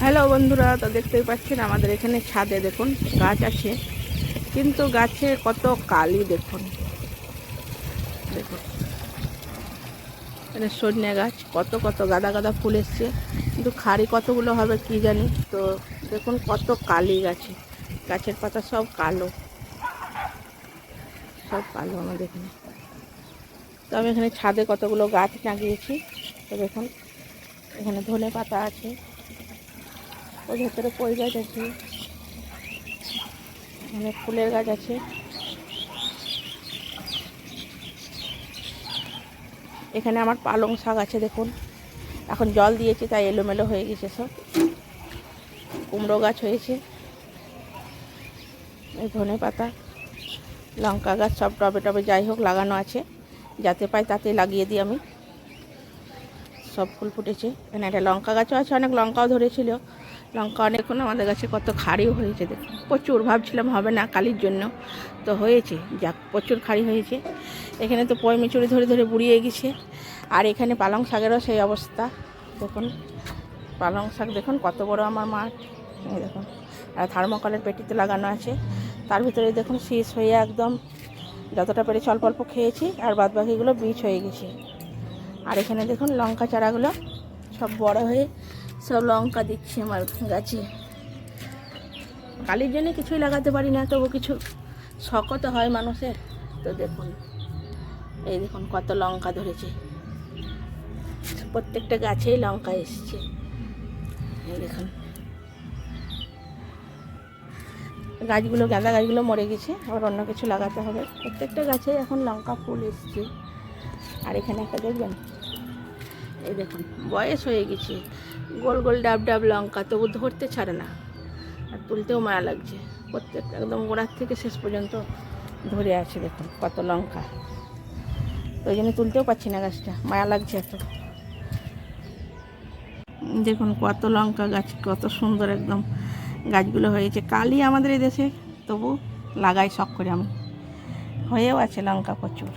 Hello বন্ধুরা, তো দেখতেই পাচ্ছেন আমাদের এখানে ছাদে দেখুন গাছ আছে, কিন্তু গাছে কত কালি দেখুন। দেখুন এখানে সজনে গাছ, কত কত গাদা গাদা ফুল এসছে, কিন্তু খাড়ি কতগুলো হবে কি জানি। তো দেখুন কত কালি গাছে, গাছের পাতা সব কালো, সব কালো আমাদের এখানে। তো আমি এখানে ছাদে কতগুলো গাছ লাগিয়েছি। তো দেখুন এখানে ধনে পাতা আছে, ওর ভেতরে পই গাছ আছে, এখানে ফুলের গাছ আছে। এখানে আমার পালং শাক আছে দেখুন, এখন জল দিয়েছি তাই এলোমেলো হয়ে গেছে সব। কুমড়ো গাছ হয়েছে, এই ধনে পাতা, লঙ্কা গাছ সব টবে টবে যাই হোক লাগানো আছে, যাতে পাই তাতে লাগিয়ে দিই আমি। সব ফুল ফুটেছে। এখানে একটা লঙ্কা গাছও আছে, অনেক লঙ্কাও ধরেছিল। লঙ্কা অনেকক্ষণ আমাদের গাছে কত খাড়িও হয়েছে দেখুন, প্রচুর। ভাবছিলাম হবে না কালির জন্য, তো হয়েছে, যাক প্রচুর খাড়ি হয়েছে। এখানে তো পয় মিচুড়ি ধরে ধরে বুড়িয়ে গেছে। আর এখানে পালং শাকেরও সেই অবস্থা দেখুন। পালং শাক দেখুন কত বড় আমার মাঠ, এই দেখুন। আর থার্মোকলের পেটিতে লাগানো আছে, তার ভিতরে দেখুন শীষ হয়ে একদম যতটা পেরে অল্প অল্প খেয়েছি, আর বাদ বাকিগুলো বীজ হয়ে গেছে। আর এখানে দেখুন লঙ্কা চারাগুলো সব বড় হয়ে সব লঙ্কা দিচ্ছে আমার গাছে। কালির জন্য কিছুই লাগাতে পারি না, তবু কিছু শখও তো হয় মানুষের। তো দেখুন এই দেখুন কত লঙ্কা ধরেছে, প্রত্যেকটা গাছেই লঙ্কা এসছে। এই দেখুন গাছগুলো, গাঁদা গাছগুলো মরে গেছে, আবার অন্য কিছু লাগাতে হবে। প্রত্যেকটা গাছে এখন লঙ্কা ফুল এসছে। আর এখানে একটা দেখবেন, এই দেখুন বয়স হয়ে গেছে, গোল গোল ডাব ডাব লঙ্কা, তবু ধরতে ছাড়ে না, আর তুলতেও মায়া লাগছে। প্রত্যেকটা একদম গোড়ার থেকে শেষ পর্যন্ত ধরে আছে দেখুন কত লঙ্কা। তো ওই জন্য তুলতেও পারছি না গাছটা, মায়া লাগছে এত। দেখুন কত লঙ্কা গাছ, কত সুন্দর একদম গাছগুলো হয়েছে। কালি আমাদের এই দেশে, তবু লাগাই শখ করে আমি, হয়েও আছে লঙ্কা প্রচুর।